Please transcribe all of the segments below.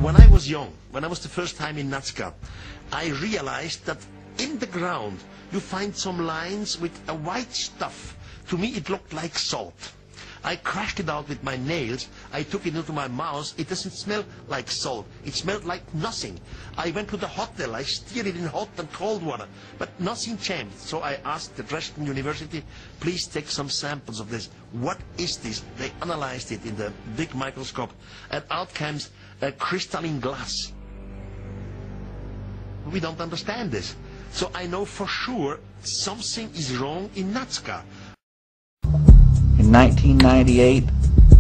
when I was young, when I was the first time in Nazca, I realized that in the ground you find some lines with a white stuff. To me it looked like salt. I crushed it out with my nails. I took it into my mouth. It doesn't smell like salt. It smelled like nothing. I went to the hotel. I stirred it in hot and cold water, but nothing changed. So I asked the Dresden University, please take some samples of this. What is this? They analyzed it in the big microscope, and out comes a crystalline glass. We don't understand this. So I know for sure something is wrong in Nazca. In 1998,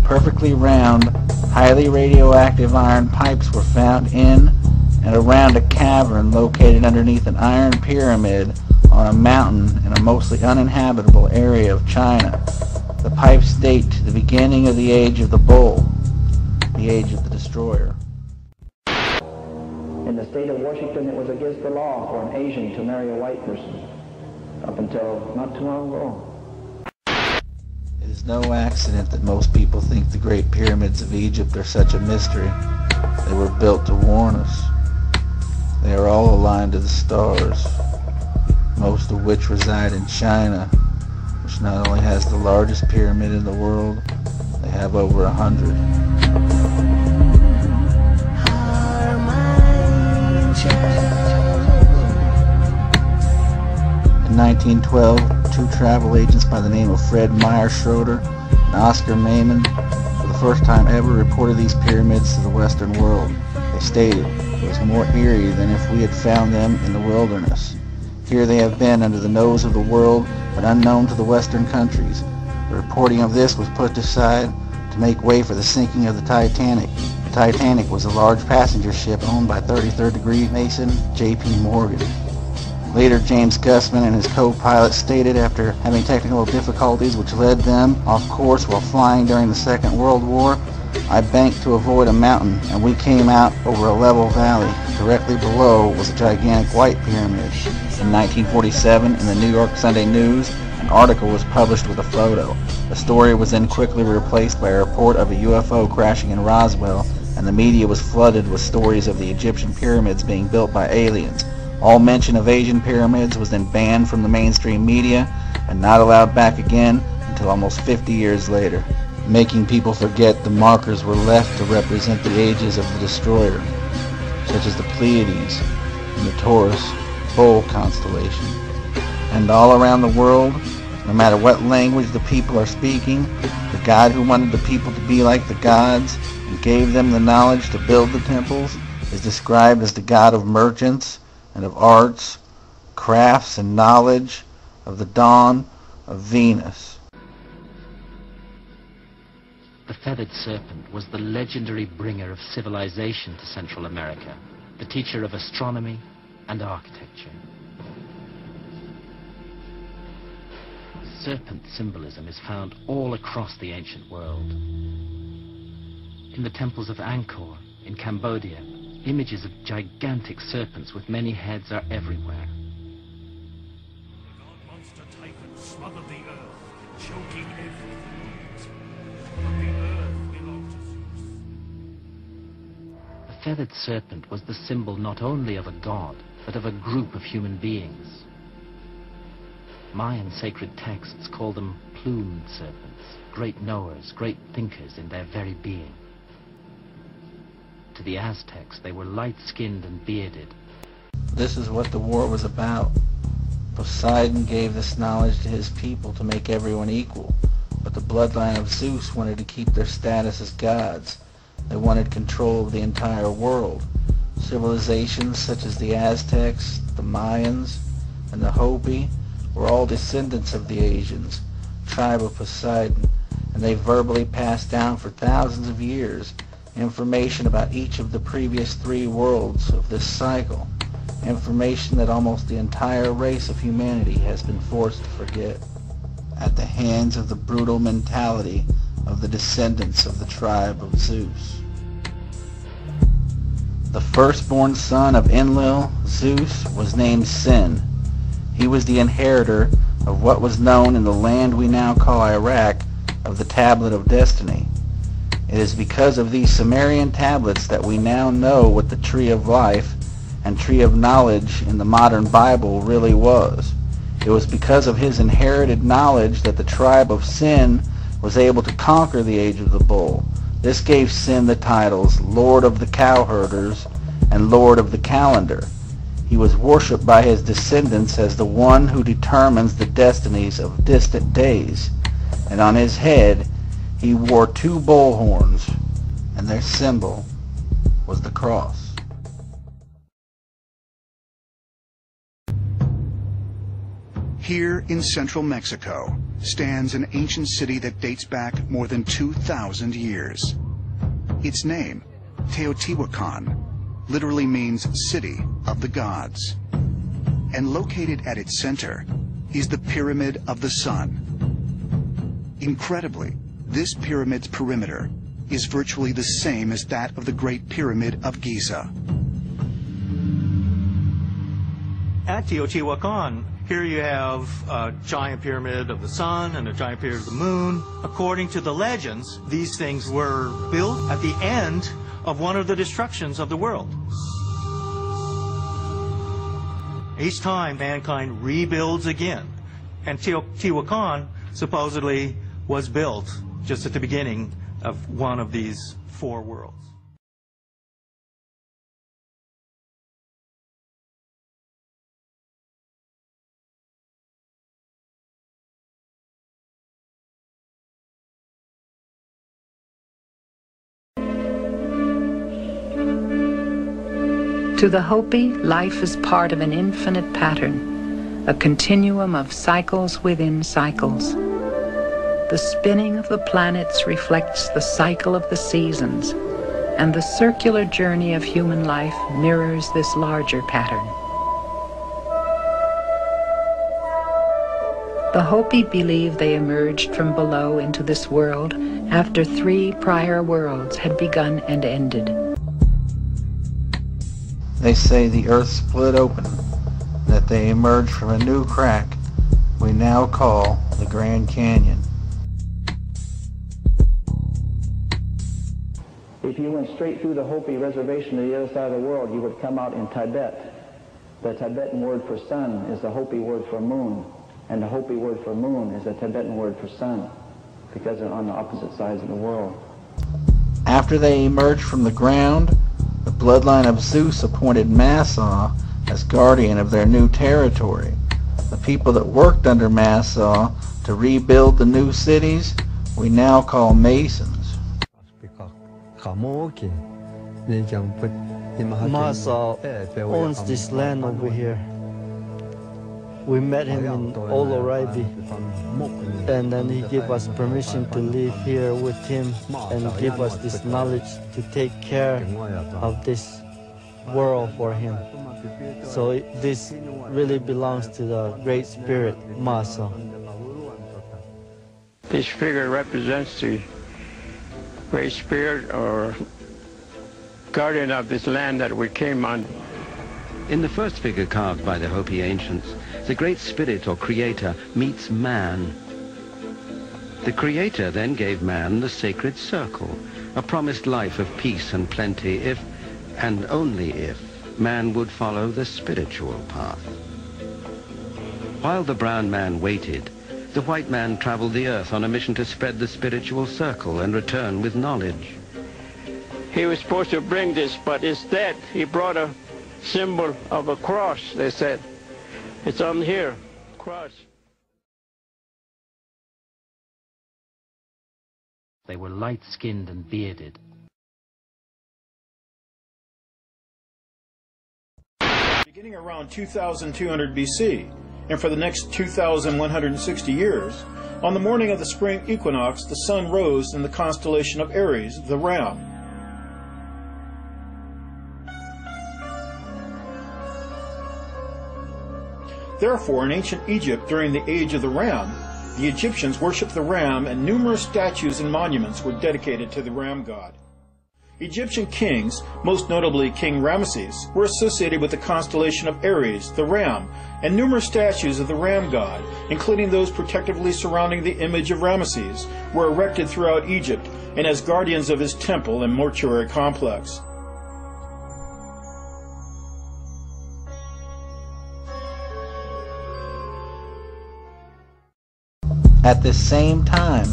perfectly round, highly radioactive iron pipes were found in and around a cavern located underneath an iron pyramid on a mountain in a mostly uninhabitable area of China. The pipes date to the beginning of the age of the bull, the age of the destroyer. In the state of Washington, it was against the law for an Asian to marry a white person, up until not too long ago. It is no accident that most people think the Great Pyramids of Egypt are such a mystery. They were built to warn us. They are all aligned to the stars, most of which reside in China, which not only has the largest pyramid in the world, they have over 100. In 1912, two travel agents by the name of Fred Meyer Schroeder and Oscar Mayman for the first time ever reported these pyramids to the Western world. They stated it was more eerie than if we had found them in the wilderness. Here they have been under the nose of the world, but unknown to the Western countries. The reporting of this was put aside to make way for the sinking of the Titanic. The Titanic was a large passenger ship owned by 33rd degree Mason J.P. Morgan. Later, James Gussman and his co-pilot stated after having technical difficulties which led them off course while flying during the Second World War, I banked to avoid a mountain and we came out over a level valley. Directly below was a gigantic white pyramid. In 1947, in the New York Sunday News, an article was published with a photo. The story was then quickly replaced by a report of a UFO crashing in Roswell, and the media was flooded with stories of the Egyptian pyramids being built by aliens. All mention of Asian pyramids was then banned from the mainstream media and not allowed back again until almost 50 years later, making people forget the markers were left to represent the ages of the destroyer, such as the Pleiades and the Taurus Bull constellation. And all around the world, no matter what language the people are speaking, the God who wanted the people to be like the gods and gave them the knowledge to build the temples is described as the God of merchants and of arts, crafts, and knowledge, of the dawn of Venus. The feathered serpent was the legendary bringer of civilization to Central America, the teacher of astronomy and architecture. Serpent symbolism is found all across the ancient world. In the temples of Angkor, in Cambodia, images of gigantic serpents with many heads are everywhere. The god-monster Typhon smothered the earth, choking everything. But the earth belonged to Zeus. The feathered serpent was the symbol not only of a god, but of a group of human beings. Mayan sacred texts call them plumed serpents, great knowers, great thinkers in their very being. To the Aztecs, they were light-skinned and bearded. This is what the war was about. Poseidon gave this knowledge to his people to make everyone equal, but the bloodline of Zeus wanted to keep their status as gods. They wanted control of the entire world. Civilizations such as the Aztecs, the Mayans, and the Hopi were all descendants of the Asians, tribe of Poseidon, and they verbally passed down for thousands of years information about each of the previous 3 worlds of this cycle, information that almost the entire race of humanity has been forced to forget at the hands of the brutal mentality of the descendants of the tribe of Zeus. The firstborn son of Enlil, Zeus, was named Sin. He was the inheritor of what was known in the land we now call Iraq of the Tablet of Destiny. It is because of these Sumerian tablets that we now know what the Tree of Life and Tree of Knowledge in the modern Bible really was. It was because of his inherited knowledge that the tribe of Sin was able to conquer the Age of the Bull. This gave Sin the titles Lord of the Cowherders and Lord of the Calendar. He was worshipped by his descendants as the one who determines the destinies of distant days. And on his head he wore 2 bull horns, and their symbol was the cross. Here in central Mexico stands an ancient city that dates back more than 2,000 years. Its name, Teotihuacan, literally means City of the Gods. And located at its center is the Pyramid of the Sun. Incredibly, this pyramid's perimeter is virtually the same as that of the Great Pyramid of Giza. At Teotihuacan, here you have a giant pyramid of the sun and a giant pyramid of the moon. According to the legends, these things were built at the end of one of the destructions of the world. Each time mankind rebuilds again, and Teotihuacan supposedly was built just at the beginning of one of these 4 worlds. To the Hopi, life is part of an infinite pattern, a continuum of cycles within cycles. The spinning of the planets reflects the cycle of the seasons, and the circular journey of human life mirrors this larger pattern. The Hopi believe they emerged from below into this world after 3 prior worlds had begun and ended. They say the earth split open, that they emerged from a new crack we now call the Grand Canyon. If you went straight through the Hopi reservation to the other side of the world, you would come out in Tibet. The Tibetan word for sun is the Hopi word for moon, and the Hopi word for moon is the Tibetan word for sun, because they're on the opposite sides of the world. After they emerged from the ground, the bloodline of Zeus appointed Massa as guardian of their new territory. The people that worked under Massa to rebuild the new cities we now call Masons. Massa owns this land over here. We met him in Oloraibi, and then he gave us permission to live here with him and give us this knowledge to take care of this world for him. So this really belongs to the Great Spirit, Massa. This figure represents the Great Spirit or guardian of this land that we came on. In the first figure carved by the Hopi ancients, the Great Spirit or Creator meets man. The Creator then gave man the sacred circle, a promised life of peace and plenty if, and only if, man would follow the spiritual path. While the brown man waited, the white man traveled the earth on a mission to spread the spiritual circle and return with knowledge. He was supposed to bring this, but instead he brought a symbol of a cross, they said. It's on here, cross. They were light-skinned and bearded. Beginning around 2200 BC, and for the next 2,160 years, on the morning of the spring equinox, the sun rose in the constellation of Aries, the Ram. Therefore, in ancient Egypt during the age of the Ram, the Egyptians worshipped the Ram, and numerous statues and monuments were dedicated to the Ram god. Egyptian kings, most notably King Ramesses, were associated with the constellation of Aries, the Ram, and numerous statues of the Ram god, including those protectively surrounding the image of Ramesses, were erected throughout Egypt, and as guardians of his temple and mortuary complex. At this same time,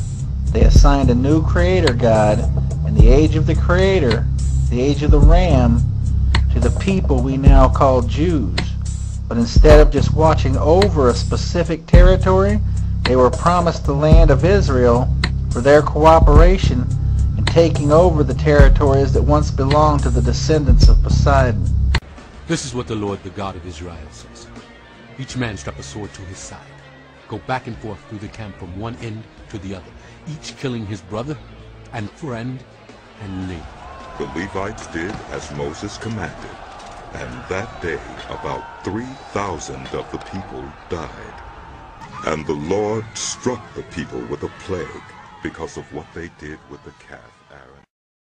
they assigned a new creator god in the age of the creator, the age of the ram, to the people we now call Jews. But instead of just watching over a specific territory, they were promised the land of Israel for their cooperation in taking over the territories that once belonged to the descendants of Poseidon. This is what the Lord, the God of Israel, says. Each man strap a sword to his side. Go back and forth through the camp from one end to the other, each killing his brother and friend and neighbor. The Levites did as Moses commanded, and that day about 3,000 of the people died. And the Lord struck the people with a plague because of what they did with the calf.